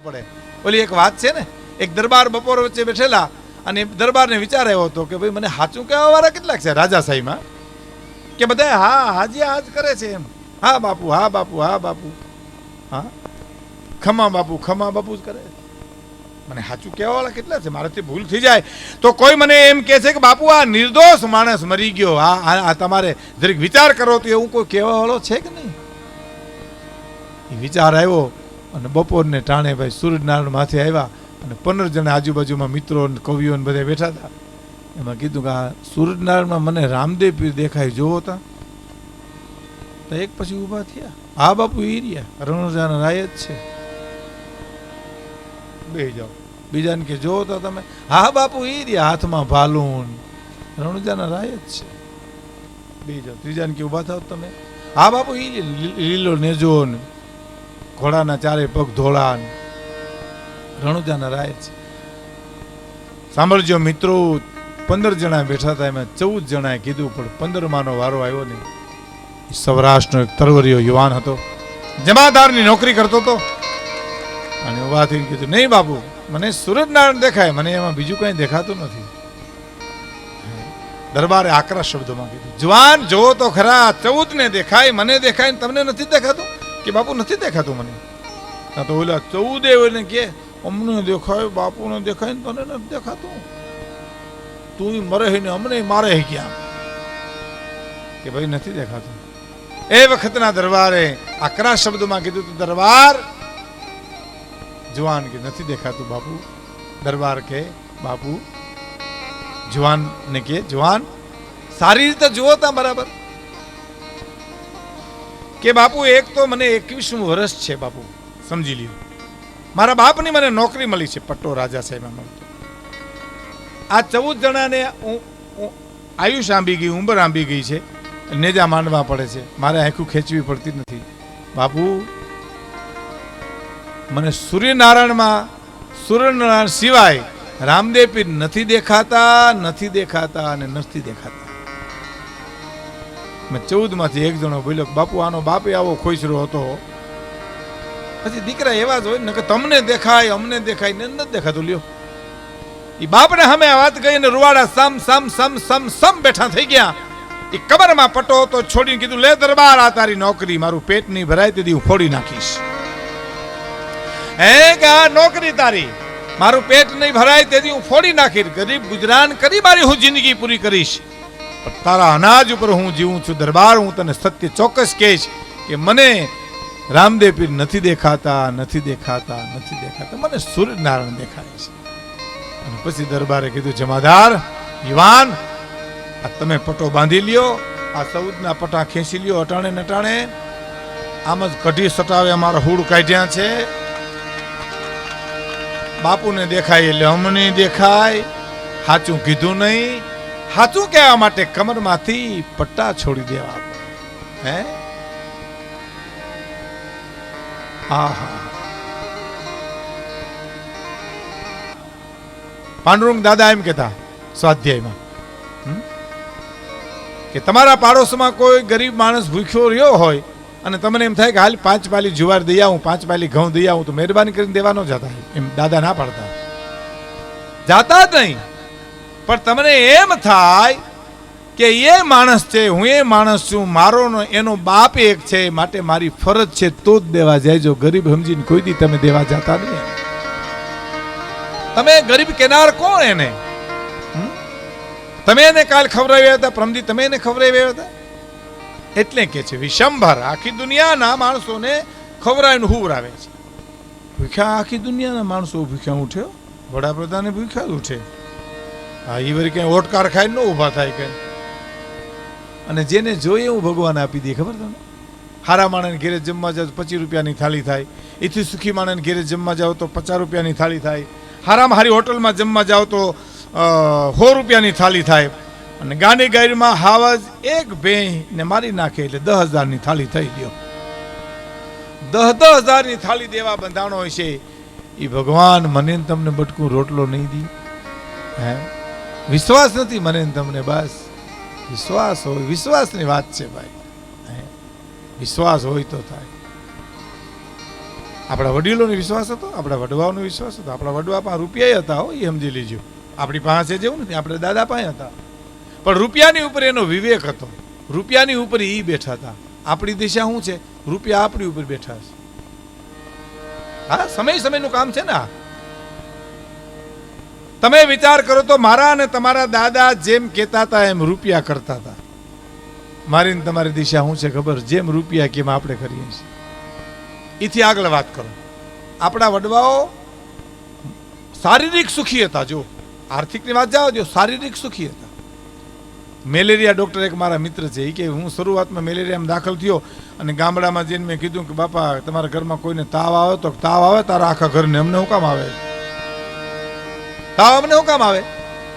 પડે. ઓલી એક વાત છે ને, એક દરબાર બપોર વચ્ચે બેઠેલા અને દરબારને વિચાર આવ્યો હતો કે ભાઈ મને સાચું કહેવા વાળા કેટલાક છે રાજાશાહીમાં, કે બધા હા હાજી હાજ કરે છે એમ, હા બાપુ હા બાપુ હા બાપુ હા ખમા બાપુ જ કરે. મને સાચું કહેવા વાળા કેટલા છે, મારાથી ભૂલ થઈ જાય તો કોઈ મને એમ કહે છે કે બાપુ આ નિર્દોષ માણસ મરી ગયો, આ તમારે જરીક વિચાર કરો તો એવું કોઈ કહેવા વાળો છે કે નહીં. એ વિચાર આવ્યો અને બપોરને ટાણે ભાઈ સૂર્યનારાયણ માથે આવ્યા અને 15 જણા આજુબાજુમાં મિત્રો કવિઓ બધા બેઠા હતા. એમાં કીધું કે આ સૂર્યનારાયણમાં મને રામદેવ પીર દેખાય, જોવો તા. તો એક પછી ઊભા થયા, હા બાપુ એ રહ્યા રણુજાના રાય જ છે, બે જાઓ. બીજાને કે જોવો તો તમે, હા બાપુ એ રહ્યા હાથમાં ભાલુન રણુજાના રાય જ છે, બે જાઓ. ત્રીજાને કે ઊભા થાવ તમે, હા બાપુ એ લીલો નેજો ઘોડાના ચારે પગ ધોળા રણુજાના રાય છે. સાંભળજો મિત્રો, 15 જણા બેઠા હતા, એમાં 14 જણાએ કીધું, પણ 15માનો વારો આવ્યો નહીં. સૌરાષ્ટ્રનો એક તરવરિયો યુવાન હતો, જમાદારની નોકરી કરતો હતો અને ઉભા થઈને કીધું, નહીં બાપુ મને સૂરજનારાયણ દેખાય, મને એમાં બીજું કઈ દેખાતું નથી. દરબારે આકરા શબ્દોમાં કીધું, જવાન જોવો તો ખરા, 14 ને દેખાય, મને દેખાય, તમને નથી દેખાતું? કે બાપુ નથી દેખાતું મને. તો ઓલા 14 એને કે અમને દેખાય, બાપુને દેખાય ને તને નથી દેખાતું, તું મરે ને અમને મારે ક્યાં, કે ભાઈ નથી દેખાતું. એ વખતના દરબારે આકરા શબ્દમાં કીધું, તો દરબાર જવાન કે નથી દેખાતું બાપુ. દરબાર કે બાપુ, જવાન ને કે જવાન સારી રીતે જુઓ તા બરાબર, કે બાપુ એક તો મને 21મું વર્ષ છે બાપુ, સમજી લ્યો. મારા બાપની મને નોકરી મળી છે પટ્ટો રાજાશાહીમાં મળતો. આ 14 જણાને આયુષ આંબી ગઈ, ઉંમર આંબી ગઈ છે, નેજા માંડવા પડે છે, મારે આંખું ખેંચવી પડતી નથી. બાપુ મને સૂર્યનારાયણ સિવાય રામદેવ પીર નથી દેખાતા અને નથી દેખાતા. મેં 14માંથી એક જણો બોલ્યો, બાપુ આનો બાપે આવો ખોઈસરો હતો. પછી દીકરા એવા જ હોય ને કે તમને દેખાય અમને દેખાય ને નથી દેખાતું. લ્યો એ બાપને સામે વાત ગઈ ને રૂવાડા સમ સમ સમ સમ સમ બેઠા થઈ ગયા. એ કબરમાં પટો હતો, છોડીને કીધું, લે દરબાર આ તારી નોકરી, મારું પેટ નહીં ભરાય તેથી હું ફોડી નાખીશ. હે કે આ નોકરી તારી, મારું પેટ નહીં ભરાય તેથી હું ફોડી નાખીશ, ગરીબ ગુજરાન કરી મારી હું જિંદગી પૂરી કરીશ, પણ તારા અનાજ ઉપર હું જીવું છું. દરબાર હું તને સત્ય ચોક્કસ કહીશ કે મને રામદેવ પીર નથી દેખાતા, મને સૂર્યનારાયણ દેખાય છે. અને પછી દરબારે કીધું, જમાદાર યુવાન, આ તમે પટો બાંધી લ્યો, આ 14ના પટા ખેંચી લ્યો, અટાણે નટાણે આમ જ કઢી સટાવે અમારા હુડ કાઢ્યા છે. બાપુને દેખાય એટલે અમને દેખાય, સાચું કીધું નહીં, સાચું કહેવા માટે કમરમાંથી પટ્ટા છોડી દેવા. હે આહા, પાંડુરંગ દાદા એમ કહેતા સ્વાધ્યાયમાં કે તમારા પાડોશમાં કોઈ ગરીબ માણસ ભૂખ્યો રહ્યો હોય અને તમને એમ થાય કે હાલ 5 પાલી જુવાર દઈ આવું, 5 પાલી ઘઉં દઈ આવું, તો મહેરબાની કરીને દેવા ન જતા. એમ દાદા ના પાડતા, જાતા જ નહીં. પણ તમને એમ થાય કે એ માણસ છે, હું એ માણસ છું, મારો એનો બાપ એક છે, માટે મારી ફરજ છે તો જ દેવા જાય. જો ગરીબ સમજીને કોઈ દી તમે દેવા જતા નહીં. તમે ગરીબ કેનાર કોણ એને? તમે એને કાલ ખવડાવ્યા હતા, પ્રમદી તમે એને ખવડાવ્યા હતા. એટલે કે છે વિશંભર આખી દુનિયાના માણસોને ખવડાવીને હુવરાવે છે. ભૂખ્યા આખી દુનિયાના માણસો ભૂખ્યા ઉઠ્યો, વડાપ્રધાને ભૂખ્યા ઉઠે. હા, એ વળી કઈ ઓટકાર ખાઈને ન ઊભા થાય કઈ. અને જેને જોઈએ એવું ભગવાન આપી દે. ખબર તમને? હારા માણસને ઘેરે જમવા જાવ તો 25 રૂપિયાની થાળી થાય, એથી સુખી માણસને ઘેરે જમવા જાવ તો 50 રૂપિયાની થાળી થાય, હારામાં હારી હોટલમાં જમવા જાવ તો 100 રૂપિયાની થાળી થાય. અને ગાંડી ગાયરમાં હાવજ એક ભેંને મારી નાખે એટલે 10,000ની થાળી થઈ ગયો. 10,000ની થાળી દેવા બંધાણો હોય છે. એ ભગવાન મને તમને બટકું રોટલો નહીં દી. હે વિશ્વાસ નથી મને તમને? બસ વિશ્વાસ હોય, વિશ્વાસની વાત છે ભાઈ. વિશ્વાસ હોય તો થાય. આપણા વડીલોનો વિશ્વાસ હતો, આપણા વડવાઓનો વિશ્વાસ હતો. આપણા વડવા પાસે રૂપિયા હતા, હો, એ સમજી લીજો. આપણી પાસે જેવું નથી, આપણે દાદા પાસે હતા, પણ રૂપિયાની ઉપર એનો વિવેક હતો. રૂપિયાની ઉપર એ બેઠા હતા. આપણી દિશા શું છે? રૂપિયા આપણી ઉપર બેઠા છે. હા, સમયનું કામ છે ને. તમે વિચાર કરો તો મારા અને તમારા દાદા જેમ કહેતા હતા એમ રૂપિયા કરતા હતા. મારી ને તમારી દિશા શું છે ખબર? જેમ રૂપિયા કેમ આપણે કરીએ છીએ. એથી આગળ વાત કરો. આપણા વડવાઓ શારીરિક સુખી હતા. જો આર્થિકની વાત જાઓ, જો શારીરિક સુખી હતા. મેલેરિયા ડૉક્ટર એક મારા મિત્ર છે, એ કે હું શરૂઆતમાં મેલેરિયામાં દાખલ થયો અને ગામડામાં જઈને મેં કીધું કે બાપા તમારા ઘરમાં કોઈને તાવ આવે તો તાવ આવે તારા આખા ઘરને, અમને શું કામ આવે? તાવ અમને શું કામ આવે?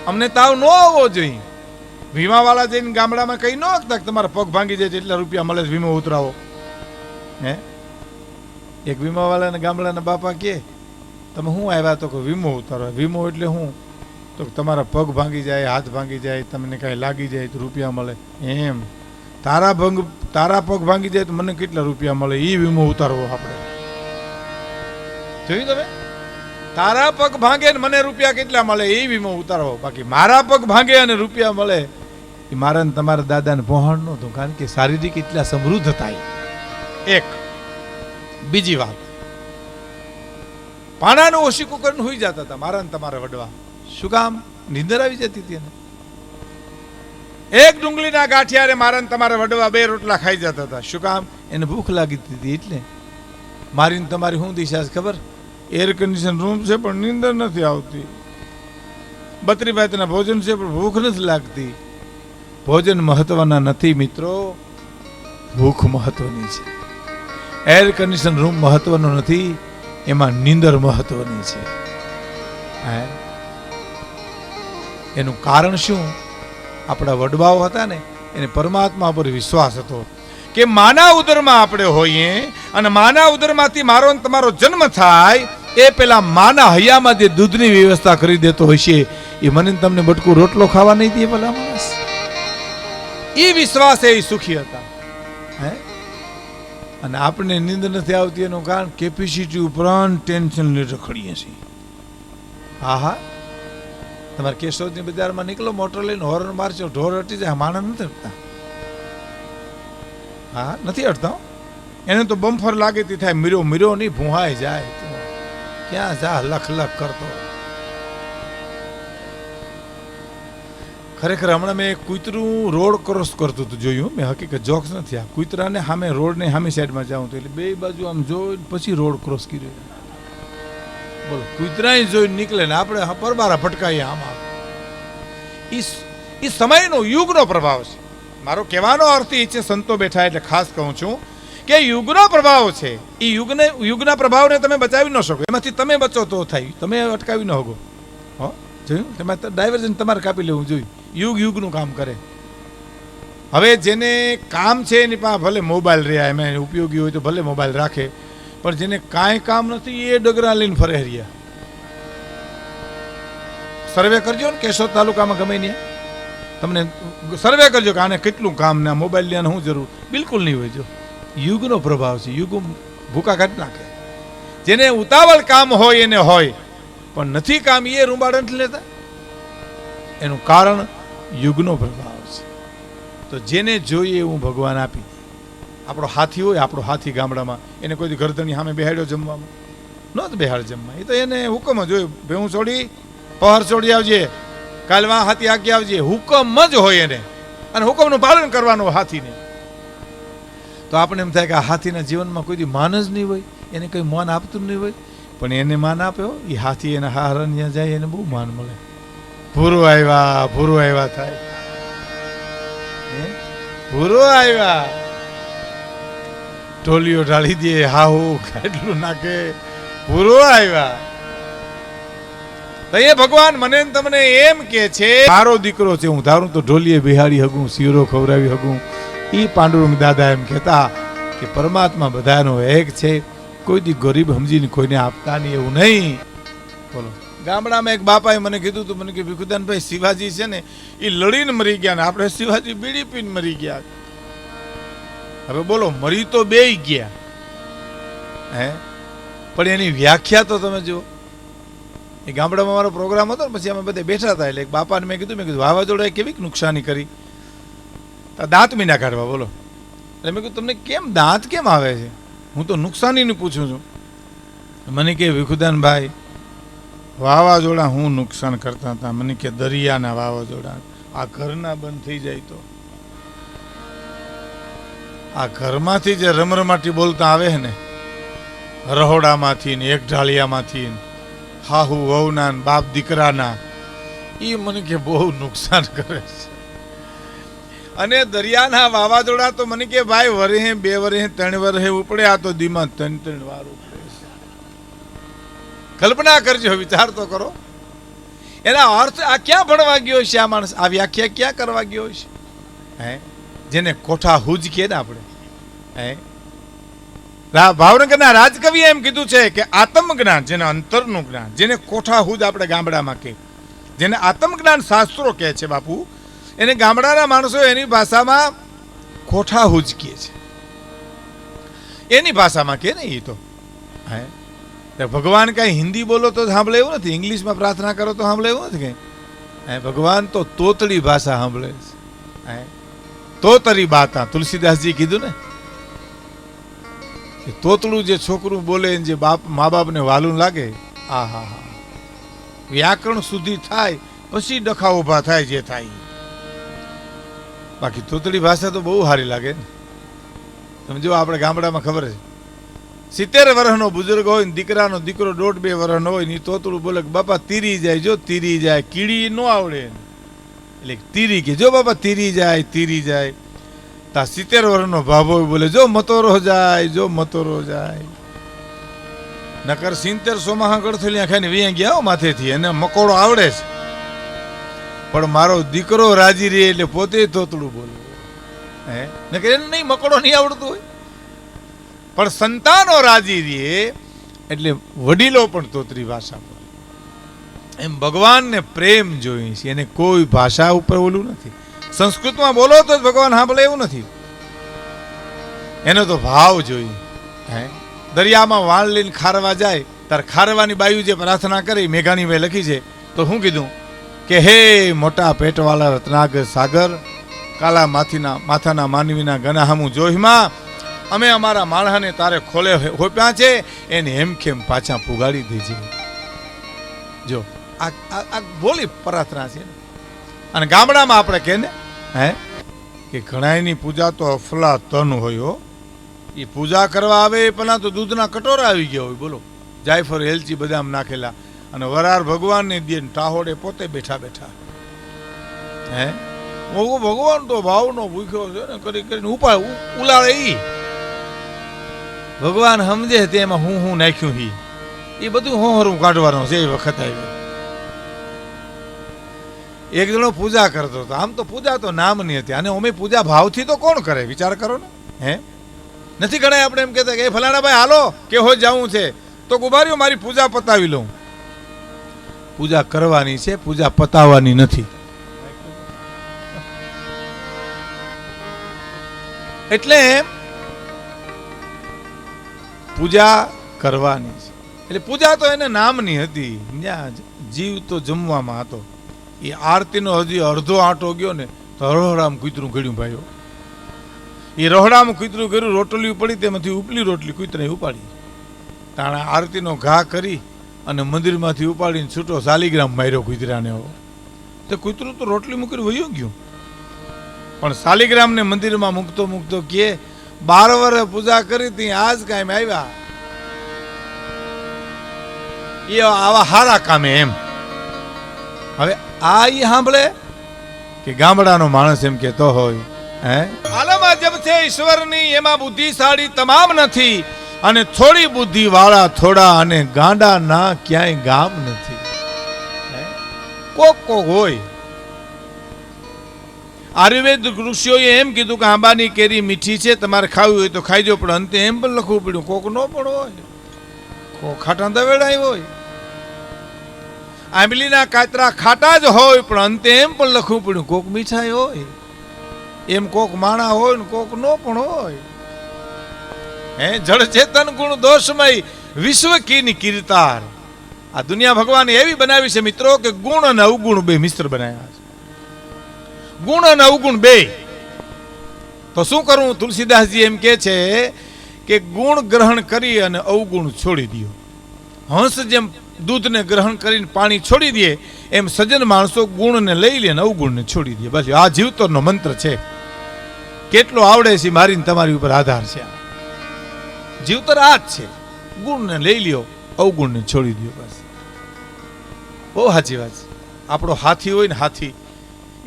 અમને તાવ ન આવવો જોઈએ. વીમાવાળા જઈને ગામડામાં કઈ ન શકતા કે તમારા પગ ભાંગી જાય એટલા રૂપિયા મળે વીમો ઉતરાવો. હે, એક વીમાવાળાને ગામડાના બાપા કે તમે શું આવ્યા? તો કે વીમો ઉતારો. વીમો એટલે શું? તો તમારા પગ ભાંગી જાય, હાથ ભાંગી જાય, તમને કાંઈ લાગી જાય તો રૂપિયા મળે. એમ તારા પગ ભાંગી જાય તો મને કેટલા રૂપિયા મળે? એ વીમો ઉતારવો આપણે. જોયું તમે? તારા પગ ભાંગે ને મને રૂપિયા કેટલા મળે એ વીમો ઉતારવો. બાકી મારા પગ ભાંગે અને રૂપિયા મળે એ મારા ને તમારા દાદાને પહોંચ નહોતું, કારણ કે શારીરિક એટલા સમૃદ્ધ થાય. એક બીજી વાત, પાણાનું ઓશીકું કરીને હોઈ જતા હતા મારા ને તમારા વડવા. શું કામ? નીંદર આવી જતી હતી. એક ડુંગળીના ગાંઠિયારે મારા ને તમારા વડવા 2 રોટલા ખાઈ જતા હતા. શું કામ? એને ભૂખ લાગી હતી. એટલે મારી ને તમારી શું દિશા છે ખબર? એર કન્ડિશન રૂમ છે પણ નીંદર નથી આવતી. 32 ભાતના ભોજન છે પણ ભૂખ નથી લાગતી. ભોજન મહત્વના નથી મિત્રો, ભૂખ મહત્વની છે. એર કન્ડિશન રૂમ મહત્વનો નથી, એમાં નીંદર મહત્વની છે. એનું કારણ શું? આપણા વડવાઓ હતા ને, એને પરમાત્મા પર વિશ્વાસ હતો કે માના ઉદરમાં આપણે હોઈએ અને માના ઉદરમાંથી મારો ને તમારો જન્મ થાય એ પેલા માના હૈયામાં જે દૂધની વ્યવસ્થા કરી દેતો હશે એ મને તમને બટકું રોટલો ખાવા નહીં દે ભલા માણસ. એ વિશ્વાસ એ સુખી હતા. હે, અને આપણે નીંદ નથી આવતી એનું કારણ કેપેસિટી ઉપરાંત ટેન્શન લઈ રખડીએ છીએ. હા હા, તમારે કેશોદની બજારમાં નીકળો, મોટર લઈને હોર્ન મારશો, ઢોર હટી જાય, માણસ નથી હટતા. હા, નથી હટતા. એને તો બમ્ફર લાગે તે થાય, મીરો નહીં ભૂહાઈ જાય. ક્યાં જા લખ લખ કરતો. ખરેખર હમણાં મેં કૂતરું રોડ ક્રોસ કરતું હતું, જોયું. મેં હકીકત જોક્સ નથી. આ કૂતરાને સામે રોડને સામે સાઈડમાં જાઉં તો એટલે 2 બાજુ આમ જોઈ પછી રોડ ક્રોસ કર્યો. બોલો, કૂતરા જોઈને નીકળે ને આપણે પરબારા ફટકાઈએ આમાં. એ સમયનો યુગનો પ્રભાવ છે. મારો કહેવાનો અર્થ એ છે, સંતો બેઠા એટલે ખાસ કહું છું કે યુગનો પ્રભાવ છે. એ યુગના પ્રભાવને તમે બચાવી ન શકો. એમાંથી તમે બચો તો થાય, તમે અટકાવી ન શકો. હો, જોયું? તમે ડાયવર્જન તમારે કાપી લેવું જોઈએ. યુગનું કામ કરે. હવે જેને કામ છે એની પાસે ભલે મોબાઈલ રહ્યા, એમાં ઉપયોગી હોય તો ભલે મોબાઈલ રાખે, પણ જેને કાંઈ કામ નથી એ ડગરા લઈને ફરે રહ્યા. સર્વે કરજો ને કેશોદ તાલુકામાં ગમે ત્યાં, તમને સર્વે કરજો કે આને કેટલું કામ ને મોબાઈલ લેવાની શું જરૂર? બિલકુલ નહીં હોય. જો યુગનો પ્રભાવ છે. યુગ ભૂકા કાઢી નાખે. જેને ઉતાવળ કામ હોય એને હોય, પણ નથી કામ એ રૂંબાડ નથી લેતા. એનું કારણ યુગનો પ્રભાવ છે. તો જેને જોઈએ એવું ભગવાન આપી. આપણો હાથી હોય, આપણો હાથી ગામડામાં, એને કોઈ ગરદની સામે બેહાડ્યો જમવામાં? ન જ બેહાડ જમવા. એ તો એને હુકમ જ હોય, ભેહું છોડી પહર છોડી આવજે, કાલ વાં હાથી આગી આવજે. હુકમ જ હોય એને, અને હુકમનું પાલન કરવાનું હાથીને. તો આપણે એમ થાય કે આ હાથીના જીવનમાં કોઈ માન જ નહીં હોય, એને કંઈ માન આપતું નહીં હોય, પણ એને માન આપ્યો. એ હાથી એના હારણ જ્યાં જાય એને બહુ માન મળે. ભૂરો આવ્યા થાય, ભૂરો આવ્યા, ટોલીઓ ઢાળી દે, હાહુ કેટલું નાખે, ભૂરો આવ્યા. તો એ ભગવાન મને તમને એમ કે છે, મારો દીકરો છે, હું ધારું તો ઢોલીએ બિહાડી હગું, શીરો ખવડાવી હગું. એ પાંડુરંગ દાદા એમ કહેતા કે પરમાત્મા બધાનો એક છે, કોઈ દી ગરીબ સમજીને કોઈને આપતા નહીં એવું નહીં. બોલો, ગામડામાં એક બાપાએ મને કીધું હતું, મને કે ભીખુદાનભાઈ શિવાજી છે ને એ લડીને મરી ગયા ને આપણે શિવાજી બીડી પીને મરી ગયા. હવે બોલો, મરી તો બેય ગયા. હે, પણ એની વ્યાખ્યા તો તમે જુઓ. એ ગામડામાં મારો પ્રોગ્રામ હતો ને, પછી અમે બધા બેઠા હતા. એટલે બાપાને મેં કીધું વાવાઝોડાએ કેવી નુકસાની કરી, દાંત મીના કાઢવા બોલો. એટલે મેં કીધું તમને કેમ દાંત કેમ આવે છે? હું તો નુકસાનીનું પૂછું છું. મને કે વિખુદાનભાઈ, વાવાઝોડા હું નુકસાન કરતા હતા. મને કે દરિયાના વાવાઝોડા, આ ઘરના બંધ થઈ જાય તો, આ ઘરમાંથી જે રમરમાટી બોલતા આવે છે ને, રહોડામાંથી ને એક ઢાળિયામાંથી, હાહુ વહુના બાપ દીકરાના, એ મને કે બહુ નુકસાન કરે છે. અને દરિયાના વાવાઝોડા તો મને કે ભાઈ વરહે 2 વરહે 3 વરહે ઉપડે, આ તો દીમાં 3 વાર ઉપડે છે. કલ્પના કરજો, વિચાર તો કરો. એના અર્થ આ ક્યાં ભણવા ગયો છે આ માણસ? આ વ્યાખ્યા ક્યાં કરવા ગયો છે? હે, જેને કોઠા હુજ કે ને આપણે, હે, ભાવનગરના રાજકવિએ એમ કીધું છે કે આત્મજ્ઞાન, જેને અંતરનું જ્ઞાન, જેને કોઠા હુજ આપણે ગામડામાં કે, જેને આત્મજ્ઞાન શાસ્ત્રો કહે છે બાપુ, એને ગામડાના માણસો એની ભાષામાં કોઠા હુજ કહે છે. એની ભાષામાં કે ને એ તો, હે, ભગવાન કઈ હિન્દી બોલો તો સાંભળે એવું નથી, ઇંગ્લિશમાં પ્રાર્થના કરો તો સાંભળે એવું નથી કઈ. હે, ભગવાન તો તોતડી ભાષા સાંભળે છે. હે, તોતરી બાતા, તુલસીદાસજી કીધું ને, તોતડું જે છોકરું બોલે, જે મા બાપને વાલું લાગે, આ હા હા, વ્યાકરણ સુધી થાય પછી ડખા ઉભા થાય જે થાય. બાકી તોતડી ભાષા તો બહુ સારી લાગે ને. તમે જો આપણે ગામડામાં ખબર છે, 70 વર્ષનો બુઝુર્ગ હોય ને દીકરાનો દીકરો 1.5-2 વર્ષનો હોય ને, તોતડું બોલે કે બાપા તીરી જાય, જો તીરી જાય, કીડી ન આવડે એટલે તીરી કે, જો બાપા તીરી જાય, તીરી જાય. તા 70 વર્ષનો ભાભો બોલે, જો મતોરો જાય, જો મતોરો જાય. નકર 70 સોમાહા ગળથલિયા ખાઈને વિયા ગયા માથેથી, એને મકોડો આવડે છે, પણ મારો દીકરો રાજી રહે એટલે પોતે તોતડું બોલે. હે, નકર એને નહીં, મકોડો નહીં આવડતું હોય, પણ સંતાનો રાજી રહે એટલે વડીલો પણ તોતરી ભાષા બોલે. એમ ભગવાનને પ્રેમ જોઈએ છે, એને કોઈ ભાષા ઉપર ઓલું નથી. સંસ્કૃતમાં બોલો તો ભગવાન સાંભળે એવું નથી, એનો તો ભાવ જોઈએ. હે, દરિયામાં વાણ લઈને ખારવા જાય ત્યારે ખારવાની બાયુ જે પ્રાર્થના કરી, મેઘાણીભાઈ લખી છે, તો શું કીધું કે હે મોટા પેટવાળા રત્નાગર સાગર, કાલા માથાના માનવીના ગનાહામું જોહીમાં, અમે અમારા માળાને તારે ખોલે હોપ્યા છે, એને હેમખેમ પાછા પુગાડી દેજે. જો આ બોલી પ્રાર્થના છે. અને ગામડામાં આપણે કે ને, હે, કે ઘણાની પૂજા તો અફલા તન હોય હો. એ પૂજા કરવા આવે એ પહેલાં તો દૂધના કટોરા આવી ગયા હોય, બોલો, જાયફળ એલચી બદામ નાખેલા, અને વરાર ભગવાનને દે, ટાહોડે પોતે બેઠા બેઠા. હે, ભગવાન તો ભાવનો ભૂખ્યો છે ને, કરી કરીને ઉલાળે. ઈ ભગવાન સમજે તેમાં હું નાખ્યું હી, એ બધું હોહરું કાઢવાનું છે. એ વખત આવી એક જણો પૂજા કરતો હતો. આમ તો પૂજા તો નામની હતી, અને અમે પૂજા ભાવથી તો કોણ કરે, વિચાર કરો ને. હે, નથી ગણાય આપણે એમ કહેતા કે ફલાણા ભાઈ હાલો કે હો જવું છે, તો ગુબારીઓ મારી પૂજા પતાવી લઉં. પૂજા કરવાની છે, પૂજા પતાવવાની નથી. એટલે પૂજા કરવાની છે. એટલે પૂજા તો એને નામની હતી, જીવ તો જમવામાં હતો. એ આરતીનો હજી અડધો આંટો ગયો ને તો રોહડામાં કૂતરું ઘડ્યું ભાઈઓ. એ રોહડામાં કૂતરું કર્યું, રોટલી પડી, તેમાંથી ઉપલી રોટલી કૂતરાએ ઉપાડી. તાણા આરતીનો ઘા કરી અને મંદિરમાંથી ઉપાડીને છૂટો શાલિગ્રામ માર્યો કૂતરાને. તો કૂતરું તો રોટલી મૂકીને વયું ગયું, પણ શાલિગ્રામને મંદિરમાં મૂકતો મૂકતો કે 12 વર્ષ પૂજા કરી હતી, આજ કાયમ આવ્યા. એ આવા હારા કામે એમ. હવે આ ઈ સાંભળે કે ગામડાનો માણસ એમ કેતો હોય, હે, આલમા જબ છે ઈશ્વરની, એમાં બુદ્ધિશાળી તમામ નથી, અને થોડી બુદ્ધિ વાળા થોડા, અને ગાંડા ના ક્યાંય ગામ નથી. કોક હોય. આયુર્વેદ ઋષિઓએ એમ કીધું કે આંબાની કેરી મીઠી છે, તમારે ખાવી હોય તો ખાઈજો, પણ અંતે એમ પણ લખવું પડ્યું કોક ન પણ હોય, કોક ખાટા દવેડાય હોય. આંબલીના કાતરા ખાટા જ હોય, પણ અંતે એમ પણ લખવું પડ્યું કોક મીઠાઈ હોય. એમ કોક માણા હોય ને કોક નો પણ હોય. હે, જળ ચેતન ગુણ દોષમય વિશ્વ કીની કીર્તાર. આ દુનિયા ભગવાને એવી બનાવી છે મિત્રો કે ગુણ અને અવગુણ બે મિશ્ર બનાવ્યા છે. ગુણ અને અવગુણ બે. તો શું કરવું? તુલસીદાસજી એમ કે છે કે ગુણ ગ્રહણ કરી અને અવગુણ છોડી દો. હંસ જેમ દૂધને ગ્રહણ કરીને પાણી છોડી દે એમ સજ્જન માણસો ગુણને લઈ લે અને અવગુણને છોડી દે. બસ આ જીવતરનો મંત્ર છે. કેટલો આવડે છે મારીને તમારી ઉપર આધાર છે. જીવતર આ જ છે. ગુણને લઈ લ્યો, અવગુણને છોડી દો. બસ બહુ સાચી વાત છે. આપણો હાથી હોય ને, હાથી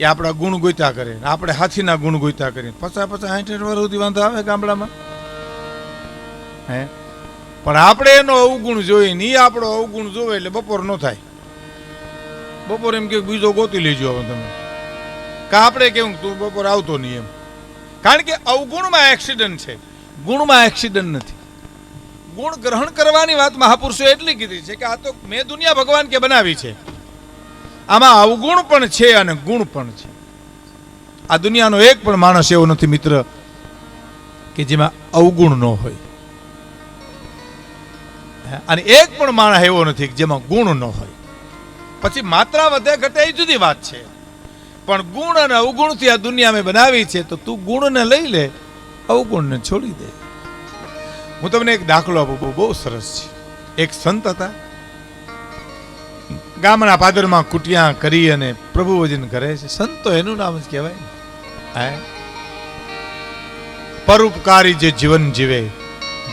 એ આપણા ગુણ ગોત્યા કરે, આપણે હાથીના ગુણ ગોત્યા કરીએ. 50-50 60 વર્ષ સુધી વાંધો આવે ગામડામાં? હે? પણ આપણે એનો અવગુણ જોઈએ ને, એ આપણો અવગુણ જોવે એટલે બપોર ન થાય. બપોર એમ કે બીજો ગોતી લેજો હવે તમે, કે આપણે કેવું તું બપોર આવતો નહીં એમ. કારણ કે અવગુણમાં એક્સિડન્ટ છે, ગુણમાં એક્સિડન્ટ નથી. ગુણ ગ્રહણ કરવાની વાત મહાપુરુષો એટલી કીધી છે કે આ તો મેં દુનિયા ભગવાન કે બનાવી છે, આમાં અવગુણ પણ છે અને ગુણ પણ છે. આ દુનિયાનો એક પણ માણસ એવો નથી મિત્ર કે જેમાં અવગુણ ન હોય, અને એક પણ માણસ એવો નથી જેમાં ગુણ ન હોય. પછી માત્રા વધે ઘટે એ જુદી વાત છે, પણ ગુણ અને અવગુણથી આ દુનિયા મેં બનાવી છે. તો તું ગુણને લઈ લે, અવગુણને છોડી દે. હું તમને એક દાખલો આપું, બહુ સરસ છે. એક સંત હતા, ગામના પાદરમાં કુટિયા કરી અને પ્રભુ ભજન કરે છે. સંત તો એનું નામ જ કહેવાય ને. પરોપકારી જે જીવન જીવે,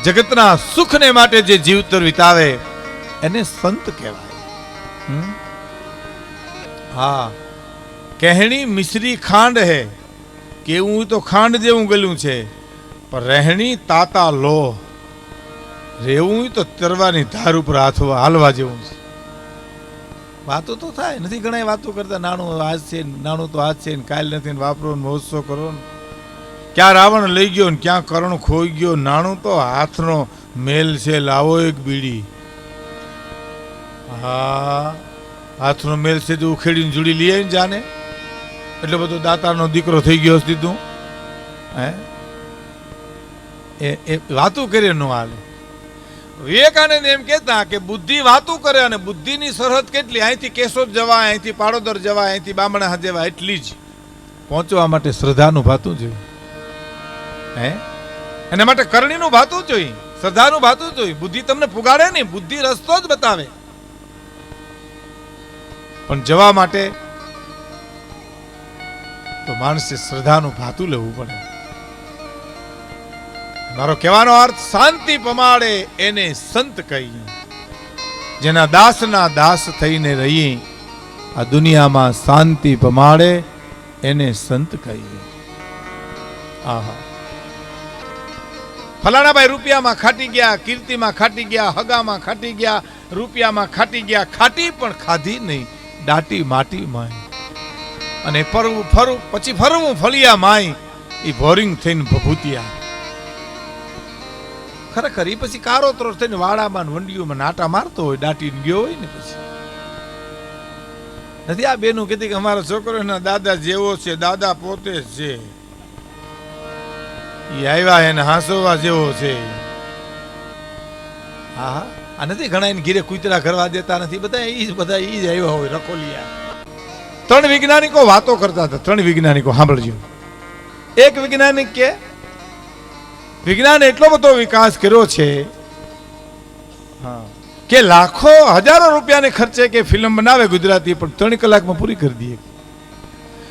જગતના સુખને માટે જે જીવતર વિતાવે એને સંત કહેવાય. હા, કહેણી મિશ્રી ખાંડ હે, કેવું તો ખાંડ જેવું ગળ્યું છે, પણ રહેણી તાતા લો, રેવું તો તરવાની ધાર ઉપર હાલવા જેવું છે. વાતો તો થાય નથી, ઘણા વાતો કરતા, નાણું આજ છે, નાણું તો આજ છે, કાલ નથી, વાપરો મહોત્સવ કરો. ક્યાં રાવણ લઈ ગયો ને ક્યાં કરણ ખોઈ ગયો, નાણું તો હાથનો મેલ છે, લાવો એક બીડી. હા, હાથનો મેલ છે તો ઉખેડીને જુડી લઈ આવીને જાને, એટલે બધો દાતારનો દીકરો થઈ ગયો હતી તું. હે, એ વાતું કરે ન હાલે. વિવેકાનંદ એમ કહેતા કે બુદ્ધિ વાતું કરે, અને બુદ્ધિની સરહદ કેટલી? અહીંથી કેશોદ જવા, અહીંથી પાડોદર જવા, અહીંથી બામણા જવા, એટલી જ. પહોંચવા માટે શ્રદ્ધાનું ભાતું જોઈએ. હે, એના માટે કરણીનું ભાતું જોઈએ, શ્રદ્ધાનું ભાતું જોઈએ. બુદ્ધિ તમને પુગાડે નહીં, બુદ્ધિ રસ્તો જ બતાવે, પણ જવા માટે તો માણસે શ્રદ્ધાનું ભાતું લેવું પડે. મારો કહેવાનો અર્થ, શાંતિ પમાડે એને સંત કહીએ. જેના દાસના દાસ થઈને રહીએ, આ દુનિયામાં શાંતિ પમાડે એને સંત કહીએ. આહા, ફલાણા ભાઈ રૂપિયામાં ખાટી ગયા, કીર્તિમાં ખાટી ગયા, હગામાં ખાટી ગયા, રૂપિયામાં ખાટી ગયા. ખાટી પણ ખાધી નહીં, દાટી માટી માય. અને ફરવું ફરવું પછી ફરવું ફળિયા માય, એ બોરિંગ થઈને ભભૂતિયા. ખરેખર એ પછી કારોતરો થઈને વાડામાં વંડીઓમાં નાટા મારતો હોય, દાટીને ગયો હોય ને પછી નથી. આ બેનું કહેતી કે અમારા છોકરો એના દાદા જેવો છે, દાદા પોતે છે, એ આવ્યા એને હાંસવા જેવો છે. હા, આ નથી ઘણા એને ઘીરે કૂતરા કરવા દેતા નથી, બધા ઈ જ આવ્યા હોય રખોલિયા. 3 વૈજ્ઞાનિકો વાતો કરતા હતા. 3 વૈજ્ઞાનિકો સાંભળજો. એક વૈજ્ઞાનિક કે વિજ્ઞાને એટલો બધો વિકાસ કર્યો છે કે લાખો હજારો રૂપિયાને ખર્ચે કે ફિલ્મ બનાવે ગુજરાતી, પણ 3 કલાકમાં પૂરી કરી દઈએ.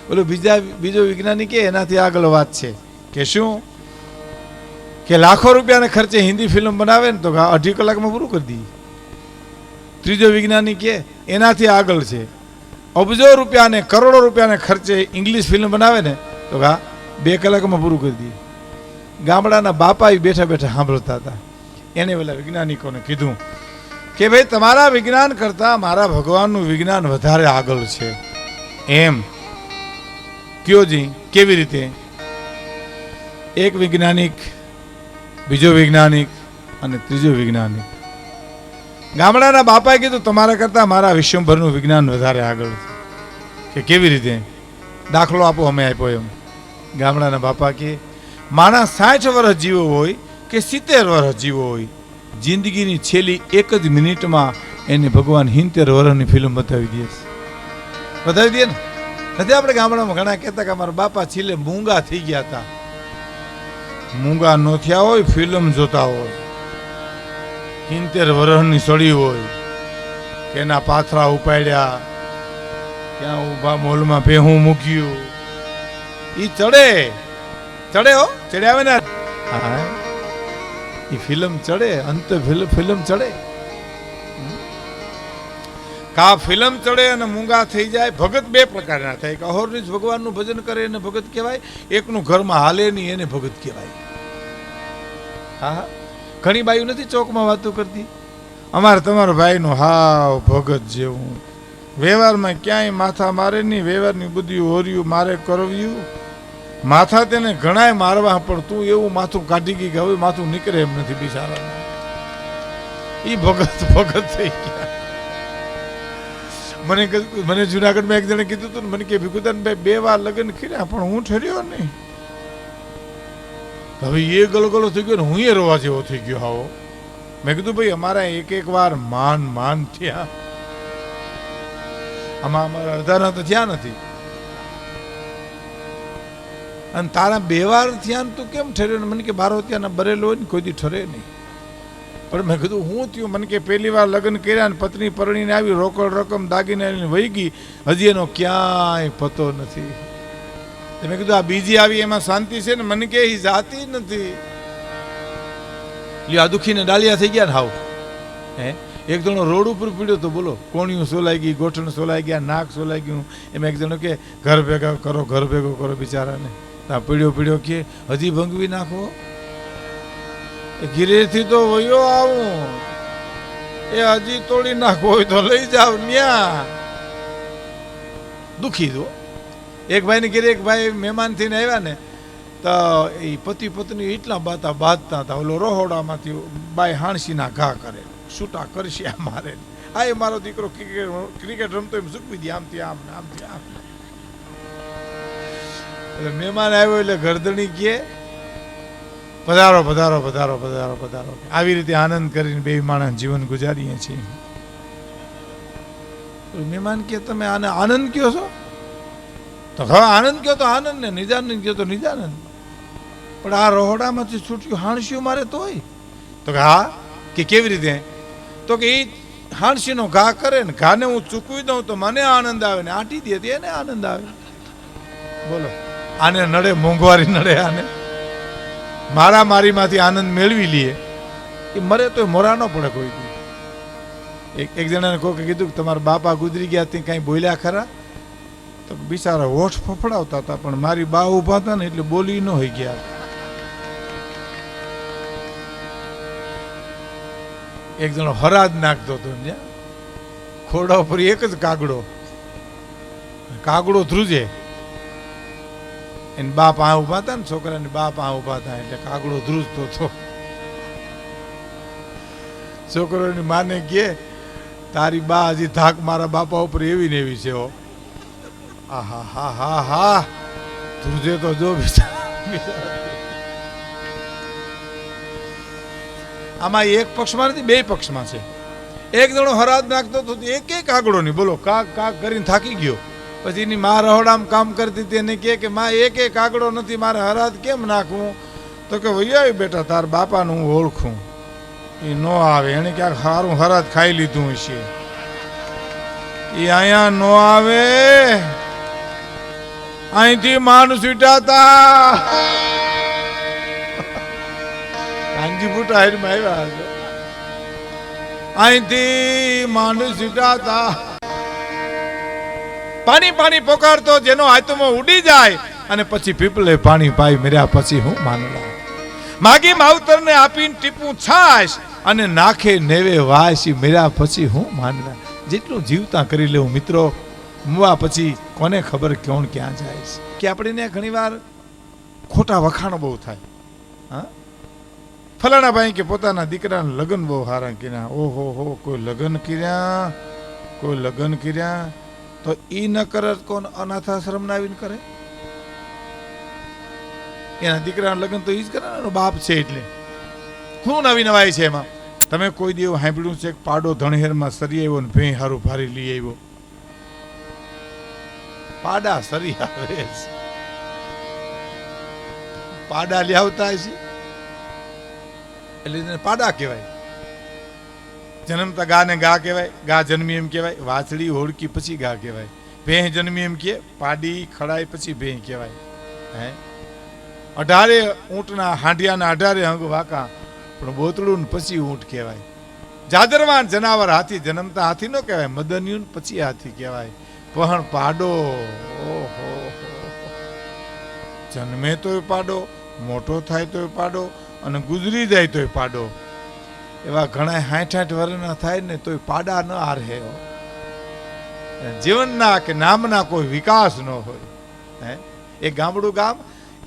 બોલો બીજો વૈજ્ઞાનિક એનાથી આગળ વાત છે કે શું, કે લાખો રૂપિયાને ખર્ચે હિન્દી ફિલ્મ બનાવે ને તો 2.5 કલાકમાં પૂરું કરી દઈએ. ત્રીજો વૈજ્ઞાનિક એનાથી આગળ છે, અબજો રૂપિયાને કરોડો રૂપિયાને ખર્ચે ઇંગ્લિશ ફિલ્મ બનાવે ને તો 2 કલાકમાં પૂરું કરી દઈએ. ગામડાના બાપા બેઠા બેઠા સાંભળતા હતા. એને પેલા વૈજ્ઞાનિકોને કીધું કે ભાઈ તમારા વિજ્ઞાન કરતા મારા ભગવાનનું વિજ્ઞાન વધારે આગળ છે. એમ કયો જી, કેવી રીતે? એક વૈજ્ઞાનિક, બીજો વૈજ્ઞાનિક અને ત્રીજો વૈજ્ઞાનિક. ગામડાના બાપાએ કીધું તમારા કરતા મારા વિશ્વભરનું વિજ્ઞાન વધારે આગળ છે. કે કેવી રીતે? દાખલો આપો. અમે આપ્યો એમ. ગામડાના બાપા કે માણસ 60 વર્ષ જીવો હોય કે 70 વર્ષ જીવો હોય, જિંદગીની છેલ્લી એક જ મિનિટમાં એને ભગવાન 70 વર્ષની ફિલ્મ બતાવી દે છે. બતાવી દે ને. નથી આપણે ગામડામાં ઘણા કહેતા કે અમારા બાપા છેલ્લે મૂંગા થઈ ગયા હતા. મૂંગા ન થયા હોય, ફિલ્મ જોતા હોય, 70 વર્ષની સળી હોય, કે એના પાથરા ઉપાડ્યા, ક્યાં ઊભા મોલમાં ભેહું મૂક્યું, ઈ ચડે હો, ચડે આવે ને. હા, ઈ ફિલ્મ ચડે, અંત ફિલ્મ ચડે. કા ફિલ્મ ચડે અને મૂંગા થઈ જાય. ભગત બે પ્રકારના થાય. એક અહોરનિશ ભગવાનનું ભજન કરે એને ભગત કહેવાય, એકનું ઘરમાં હાલે નહીં એને ભગત કહેવાય. હા, ઘણી બાયું નથી ચોકમાં વાતો કરતી, અમારે તમારો ભાઈનો હાવ ભગત જેવું, વ્યવહારમાં ક્યાંય માથા મારે નહીં, વ્યવહારની બુદ્ધિ હોર્યું મારે કરવ્યું, માથા તેને ઘણાય મારવા પણ તું એવું માથું કાઢી ગઈ કે હવે માથું નીકળે એમ નથી બિચારા. ઈ ભગત થઈ ગયા. મને જુનાગઢમાં એક જણે કીધું હતું, મને કે ભીખુદાનભાઈ 2 વાર લગ્ન કર્યા પણ હું ઠર્યો નહીં. હવે એ ગલગલો થઈ ગયો ને હું એ રોવા જેવો થઈ ગયો. આવો મેં કીધું ભાઈ અમારા એક વાર માન થયા, આમાં અમારા અડધાના તો થયા નથી, અને તારા 2 વાર થયા ને તું કેમ ઠર્યો ને? મને કે બારો ત્યાંના બરેલો હોય ને કોઈ દી ઠરે નહીં. પણ મેં કીધું હું થયું? મને કે પહેલી વાર લગ્ન કર્યા ને પત્ની પરણીને આવી, રોકડ રકમ દાગીને વહી ગઈ, હજી એનો ક્યાંય પતો નથી. મેં કીધું આ બીજી આવી એમાં શાંતિ છે ને? મને કે એ જાતી નથી. લ્યો આ દુખીને ડાલિયા થઈ ગયા ને હાવ. એક જણો રોડ ઉપર પીડ્યો તો બોલો, કોણિયું સોલાઈ ગઈ, ગોઠણ સોલાઈ ગયા, નાક સોલાઈ ગયું. એમાં એક જણો કે ઘર ભેગો કરો બિચારાને. ત્યાં પીડ્યો કે હજી ભંગવી નાખો, ઘીરેથી તો વયો આવું, એ હજી તોડી નાખવો હોય તો લઈ જાવ ન્યા. દુખી દો. એક ભાઈને ઘેરે એક ભાઈ મહેમાન થઈને આવ્યા ને, તો એ પતિ પત્ની એટલા બાંધતા હતા. ઓલો રહોડામાંથી બાઈ હાણસીના ઘા કરે, છૂટા કરશે આ મારે. આ એ મારો દીકરો ક્રિકેટ રમતો એમ સૂકવી દે, આમથી આમ ને આમથી આમ. એટલે મહેમાન આવ્યો એટલે ગરદણી કહે પધારો. આવી રીતે આનંદ કરીને 2 માણસ જીવન ગુજારીએ છીએ. મહેમાન કે તમે આને આનંદ કયો છો? તો હવે આનંદ કયો તો આનંદ ને, નિજાનંદ કયો તો નિજાનંદ. પણ આ રહોડામાંથી છૂટ્યું હાણસ્યું મારે તો હોય. તો કે હા, કે કેવી રીતે? તો કે એ હાણસીનો ઘા કરે ને, ઘાને હું ચૂકવી દઉં તો મને આનંદ આવે ને આંટી દે એને આનંદ આવે. બોલો, આને નડે, મોંઘવારી નડે આને. મારીમાંથી આનંદ મેળવી લઈએ, એ મરે તો મોરા ન પડે કોઈ દી. એક જણાને કોઈ કીધું કે તમારા બાપા ગુજરી ગયા ત્યાં કાંઈ બોલ્યા ખરા? તો બિચારા હોઠ ફફડાવતા હતા, પણ મારી બા ઉભા હતા ને એટલે બોલી ન હોઈ ગયા. એક જણો હરાજ નાખતો હતો, ખોડા ઉપર એક જ કાગડો ધ્રુજે. એને બાપ આ ઉભા હતા ને, છોકરાને બાપ આ ઉભા હતા એટલે કાગડો ધ્રુજતો હતો. છોકરોની માને કે તારી બા હજી ધાક મારા બાપા ઉપર એવી ને એવી છે. હા ધ્રુજે તો જો આમાં એક પક્ષમાં નથી, 2 પક્ષમાં છે. એક જણો હરાજ નાખતો હતો, એક કાગડો નહીં, બોલો કાક કરીને થાકી ગયો. પછી એની મા રહોડામાં કામ કરતી હતી, એને કે મા એક કાગડો નથી, મારે હરાજ કેમ નાખવું? તો કે વૈયા બેટા તાર બાપાનું હું ઓળખું. એ ન આવે, એને ક્યાંક સારું હરાજ ખાઈ લીધું હશે, એ અહીંયા ન આવે. અહીંથી માન છૂટાતા કાંજીપુટા હાઈરમાં આવ્યા હશે. અહીંથી માન છૂટાતા પાણી પોકારતો જેનો આત્મો ઉડી જાય, અને પછી પીપલે પાણી પાઈ મર્યા પછી હું માનલા. માગી માવતરને આપીને ટીપું છાશ, અને નાખે નેવે વાસી મર્યા પછી હું માનલા. જેટલું જીવતા કરી લેવું મિત્રો, મુવા પછી કોને ખબર કોણ ક્યાં જાય છે. કે આપણે ઘણી વાર ખોટા વખાણ બહુ થાય. હા, ફલાણા ભાઈ કે પોતાના દીકરાના લગ્ન બહુ સારા કર્યા. ઓહો હો, કોઈ લગ્ન કર્યા તો ઈ ન કરે કોણ? અનાથાશ્રમ ના આવીને કરે. એના દીકરાના લગ્ન તો ઈ જ કરે, બાપ છે એટલે. શું નવી નવાઈ છે એમાં? તમે કોઈ દેવ સાંભળ્યું છે કે પાડો ધણહેરમાં સરી આવ્યો ને ભેં હારું ભારી લઈ આવ્યો? પાડા સરી આવે છે, પાડા લઈ આવતા છે એટલે એને પાડા કહેવાય. જન્મતા ગા ને ગા કહેવાય, ગા જન્મી એમ કહેવાય, વાછડી હોડકી પછી ગા કહેવાય, ભેં જન્મી એમ કે પાડી ખડાય પછી ભેં કહેવાય. હે 18 ઊંટના હાંડિયાના 18 અંગ વાંકા, પણ બોતડું પછી ઊંટ કહેવાય. જાદરવાન જનાવર હાથી, જન્મતા હાથી નો કહેવાય, મદન્યું પછી હાથી કહેવાય. પણ પાડો, ઓહો, જન્મે તોય પાડો, મોટો થાય તોય પાડો, અને ગુજરી જાય તોય પાડો. એવા ઘણા 60-60 વર્ષના થાય ને તોય પાડા ન હારે. જીવનના કે નામના કોઈ વિકાસ ન હોય. હે એક ગામડું ગામ,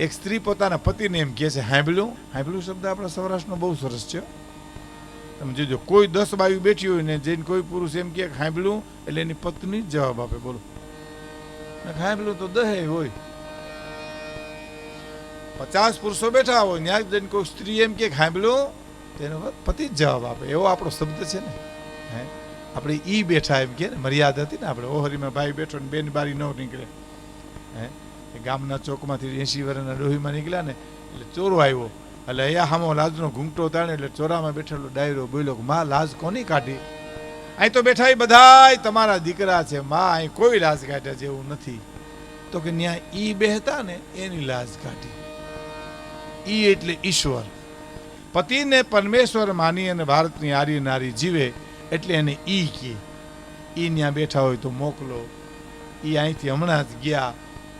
એક સ્ત્રી પોતાના પતિને એમ કહે છે, હાંભળ્યું? હાંભળ્યું શબ્દ આપણા સૌરાષ્ટ્રનો બહુ સરસ છે. તમે જોજો, કોઈ 10 બાયું બેઠી હોય ને જઈને કોઈ પુરુષ એમ કહે હાંભળ્યું, એટલે એની પત્ની જ જવાબ આપે, બોલો હાંભળ્યું તો 10 હોય. 50 પુરુષો બેઠા હોય ત્યાં જઈને કોઈ સ્ત્રી એમ કે હાંભળ્યું, તેનો પતિ જ જવાબ આપે. એવો આપણો શબ્દ છે ને. હે આપણે ઈ બેઠા એમ કે ને, મર્યાદા હતી ને આપણે. ઓહરીમાં ભાઈ બેઠો ને બેન બારી ન નીકળે. હે ગામના ચોકમાંથી 80 વર્ષના ડોહીમાં નીકળ્યા ને એટલે ચોરો આવ્યો, એટલે અહીંયા હામો લાજનો ઘૂંઘટો તાણે, એટલે ચોરામાં બેઠેલો ડાયરો બોલ્યો, માં લાજ કોની કાઢી? અહીં તો બેઠા એ બધાય તમારા દીકરા છે, માં અહીં કોઈ લાજ કાઢ્યા જેવું નથી. તો કે ત્યાં ઈ બેહતા ને એની લાજ કાઢી. ઈ એટલે ઈશ્વર. પતિને પરમેશ્વર માની અને ભારતની આર્ય નારી જીવે એટલે એને ઈ કહે. ઈ ત્યાં બેઠા હોય તો મોકલો. ઈ અહીંથી હમણાં જ ગયા,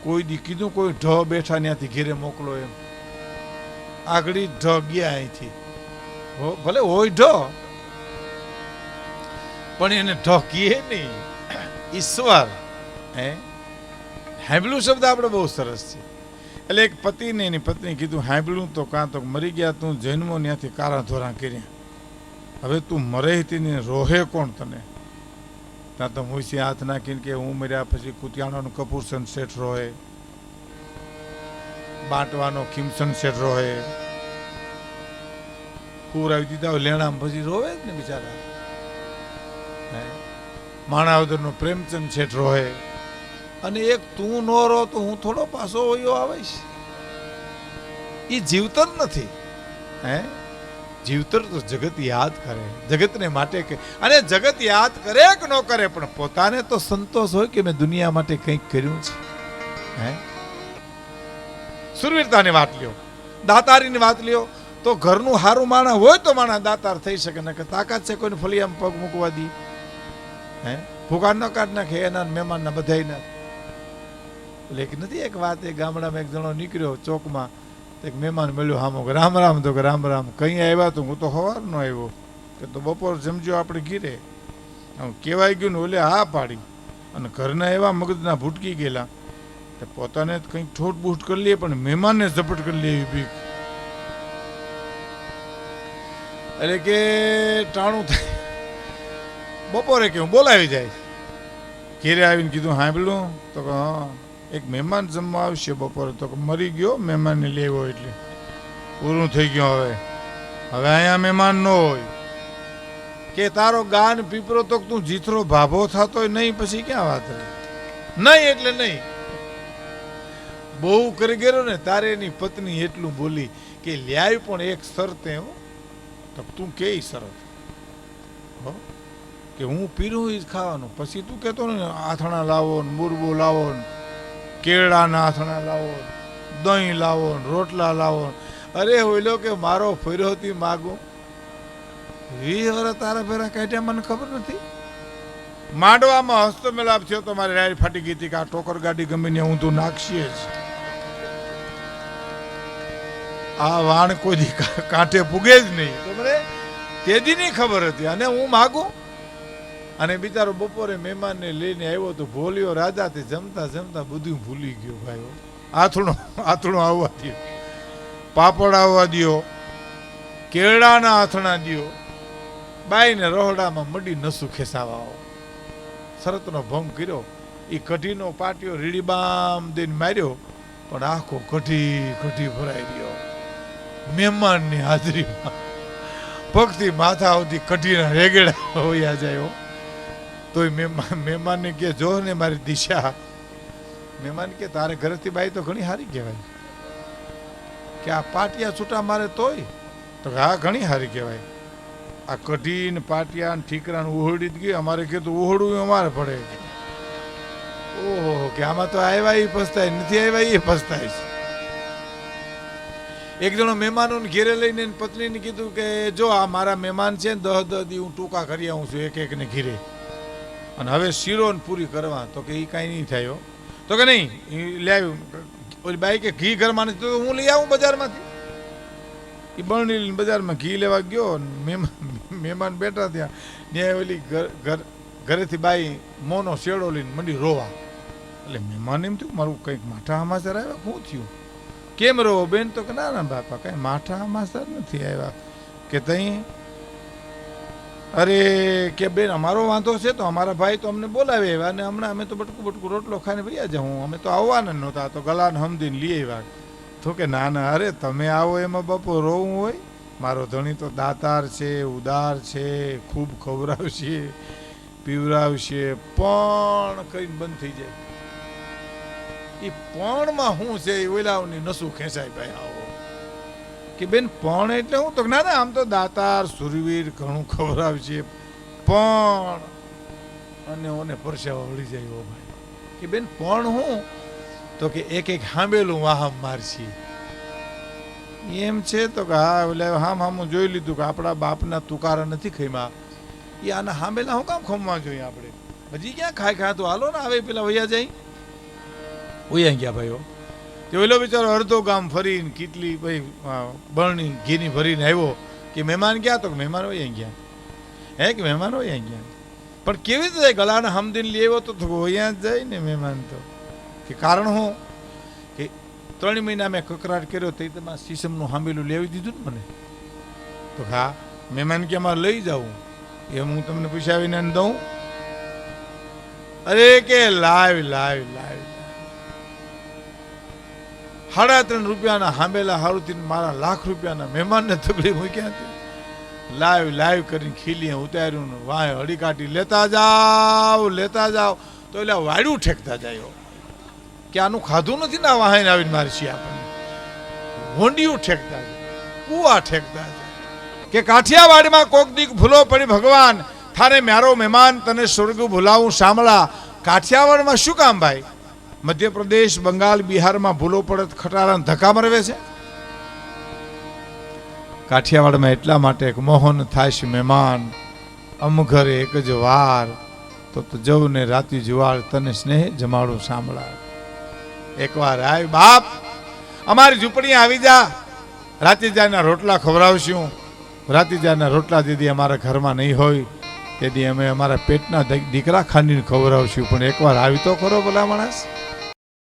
કોઈ દી કીધું કોઈ ઢ બેઠા ત્યાંથી ઘેરે મોકલો એમ? આગળ ઢ ગયા અહીંથી, ભલે હોય ઢ, પણ એને ઢ કીએ નહીં, ઈશ્વર. હે હાંભળ્યું શબ્દ આપણે બહુ સરસ છે. એટલે એક પતિને એની પત્ની કીધું, હાંભળ્યું તો કાં તો મરી ગયા, તું જન્મો ત્યાંથી કારા ધોરા કર્યા, હવે તું મરે તેને રોહે કોણ તને? ત્યાં તો મુસી હાથ નાખીને કે હું મર્યા પછી કુતિયાણાનો કપૂરસન શેઠ રોહે, બાંટવાનો ખીમસન શેઠ રોહે, પૂર આવી દીધા હોય લેણામ પછી રોવે જ ને બિચારા. માણાવદરનો પ્રેમચંદ શેઠ રોહે. અને એક તું નો રો તો હું થોડો પાછો વયો આવીશ. એ જીવતર નથી. હે જીવતર તો જગત યાદ કરે, જગતને માટે કે, અને જગત યાદ કરે કે ન કરે, પણ પોતાને તો સંતોષ હોય કે મેં દુનિયા માટે કંઈક કર્યું છે. હે સુરવીરતાની વાત લ્યો, દાતારીની વાત લ્યો, તો ઘરનું હારું માણા હોય તો માણા દાતાર થઈ શકે. ને કે તાકાત છે કોઈને ફળિયામાં પગ મૂકવા દી? હે ભૂકા ન કાઢ નાખે એના મહેમાનના બધાયના. લેખ નથી એક વાત, એક ગામડામાં એક જણો નીકળ્યો ચોકમાં, એક મહેમાન મળ્યો હામો, રામ રામ. તો કે રામ રામ. કઈ આવ્યા? તો હું તો સવારનો આવ્યો. કે તો બપોર જમજો આપણે ઘીરે. કહેવાય ગયું ને ઓલે હા પાડી, અને ઘરના એવા મગજના ભૂટકી ગયેલા, પોતાને કંઈક ઠોટ બૂટ કરી લઈએ પણ મહેમાનને ઝપટ કરી લે એવી બીક. એટલે કે ટાણું થાય. બપોરે કે હું બોલાવી જાય. ઘેરે આવીને કીધું હાંભળ્યું? તો કે હા, એક મહેમાન જમવા આવશે બપોરે. તો કે મરી ગયો મહેમાનને લેવો એટલે પૂરું થઈ ગયું. હવે અહીંયા મહેમાન ન હોય. કે તારો ગાન પીપરો તો તું જીથરો ભાભો થતો નહીં, પછી ક્યાં વાત રહી? નહીં એટલે નહીં. બહુ કરી ગયો ને તારે એની પત્ની એટલું બોલી કે લ્યાય પણ એક શરતે. તો તું કે શરત કે હું પીરું એ જ ખાવાનું. પછી તું કહેતો ને આથણા લાવો ને મુરબો લાવો ને કેળાના આથણા લાવો, દહીં લાવો ને રોટલા લાવો. અરે હોઈલો કે મારો ફેરોથી માગું 20 વર્ષ તારા ફેરા કાઢ્યા મને ખબર નથી. માંડવામાં હસ્તો મેલાપ થયો તો મારી રાડ ફાટી ગઈ હતી કે આ ટોકર ગાડી ગમે ને હું તું નાખશીએ જ. આ વાણ કોઈ કાંઠે પૂગે જ નહીં. તો મને તેદી ની ખબર હતી. અને હું માગું. અને બિચારો બપોરે મહેમાનને લઈને આવ્યો તો ભોલ્યો રાજા તે જમતા જમતા બધું ભૂલી ગયો. ભાઈ આથણો આવવા દો, પાપડ આવવા દો, કેળાના આથણા દો, બાઈને રોહડામાં મડી નસું ખેસાવા. શરતનો ભંગ કર્યો. એ કઢીનો પાટિયો રીડીબામ દઈને માર્યો, પણ આખો કઢી ભરાઈ ગયો મહેમાનની હાજરીમાં. પગથી માથા સુધી કઢીના રેગડા હોયા જાય હો. તોય મહેમાનને કે જો ને મારી દિશા, મહેમાન કે તારે ઘરેથી બાઈ તો ઘણી સારી કહેવાય, કે આ પાટિયા છૂટા મારે તોય, તો હા ઘણી સારી કહેવાય. આ કઢી ને પાટિયા ને ઠીકરા ને ઉહોડી જ ગઈ, અમારે કીધું ઉહોડવું અમારે પડે. ઓહો, કે આમાં તો આવ્યા એ પસ્તાય, નથી આવ્યા એ પસ્તાય છે. એક જણો મહેમાનોને ઘેરે લઈને પત્નીને કીધું કે જો આ મારા મહેમાન છે ને 10 દી હું ટૂંકા કરી આવું છું એક એકને ઘીરે, અને હવે શીરો ને પૂરી કરવા. તો કે એ કાંઈ નહીં થયો. તો કે નહીં લઈ આવ્યું. ઓલી બાઈ કે ઘી ઘરમાં નથી, તો હું લઈ આવું બજારમાંથી. એ બરણી લઈને બજારમાં ઘી લેવા ગયો, મહેમાન બેઠા ત્યાં ને ઓલી ઘરેથી બાઈ મોનો શેડો લઈને મંડી રોવા. એટલે મહેમાન એમ થયું મારું કંઈક માઠા સમાચાર આવ્યા, શું થયું, કેમ રહો બેન? તો કે ના ના બાપા કાંઈ માઠા સમાચાર નથી આવ્યા. કે તઈ અરે કે બેન અમારો વાંધો છે, તો અમારા ભાઈ તો અમને બોલાવે આવ્યા, અને હમણાં અમે તો બટકું રોટલો ખાઈને વૈયા જાઉં, અમે તો આવવાના નહોતા, તો ગલાને સમજીને લઈ આવ્યા. તો કે ના ના, અરે તમે આવો એમાં બાપુ રોવું હોય? મારો ધણી તો દાતાર છે, ઉદાર છે, ખૂબ ખવડાવશે પીવરાવશે, પણ કરીને બંધ થઈ જાય. એ પણમાં શું છે? એ ઓલાવની નસું ખેંચાય ભાઈ. આવો કે બેન પણ એટલે હું? તો ના ના, આમ તો દાતાર સુરવીર ઘણું ખવડાવશે, પણ અને ઓને પરસેવા વળી જાય. ઓ ભાઈ કે બેન પણ હું? તો કે એક એક હાંબેલું વાહમ મારશી. એમ છે? તો કે હા, એટલે હામ જોઈ લીધું કે આપણા બાપના તુકારા નથી ખમ્યા, એ આના હાંબેલા હું કામ ખમવા જોઈએ આપણે? હજી ક્યાં ખાય તો હાલો ને આવે પેલા વૈયા જાય. વૈયા ગયા ભાઈઓ. તે ઓલો બિચારો અડધો ગામ ફરીને કેટલી ભાઈ બરણી ઘીની ભરીને આવ્યો. કે મહેમાન ગયા? તો મહેમાન વૈયા ગયા. હે કે મહેમાન વૈયા ગયા? પણ કેવી રીતે જાય? ગલાને હમદીને લઈ આવ્યો તો વૈયા જ જાય ને મહેમાન. તો કે કારણ હું? કે 3 મહિના મેં કકરાટ કર્યો તો તમારે સીસમનું હાંબેલું લેવી દીધું ને મને. તો હા, મહેમાન કે અમારે લઈ જાઉં, એમ હું તમને પૂછાવીને દઉં? અરે કે લાવ 3.5 રૂપિયાના હાંબેલા હારુથી મારા લાખ રૂપિયાના મહેમાનને તગડી મૂક્યા હતી. લાવ કરીને ખીલી ઉતાર્યું, વાય હળી કાઢી લેતા જાઓ. તો એટલે વાડું ઠેકતા જાય કે આનું ખાધું નથી ને વાહન આવીને મારશી આપણને. હોંડિયું ઠેકતા જાય, કુવા ઠેકતા જાય. કે કાઠિયાવાડમાં કોક દીક ભૂલો પડી ભગવાન, થારે મારો મહેમાન તને સ્વર્ગ ભૂલાવું સાંભળા. કાઠિયાવાડમાં શું કામ ભાઈ? મધ્યપ્રદેશ, બંગાળ, બિહારમાં ભૂલો પડે ખટારા ધક્કા મરવે છે. કાઠિયાવાડમાં એટલા માટે એક મોહન થાય છે મહેમાન, અમ ઘરે એક જ વાર, તો જવ ને રાતી જુવાળ તને સ્નેહ જમાડું સાંભળા. એકવાર આવ બાપ, અમારી ઝૂંપડી આવી જા, રાતીજાના રોટલા ખવડાવશું. રાતીજાના રોટલા દીદી અમારા ઘરમાં નહીં હોય, તેથી અમે અમારા પેટના દીકરા ખાંડીને ખવડાવશું. પણ એકવાર આવી તો ખરો ભલા માણસ.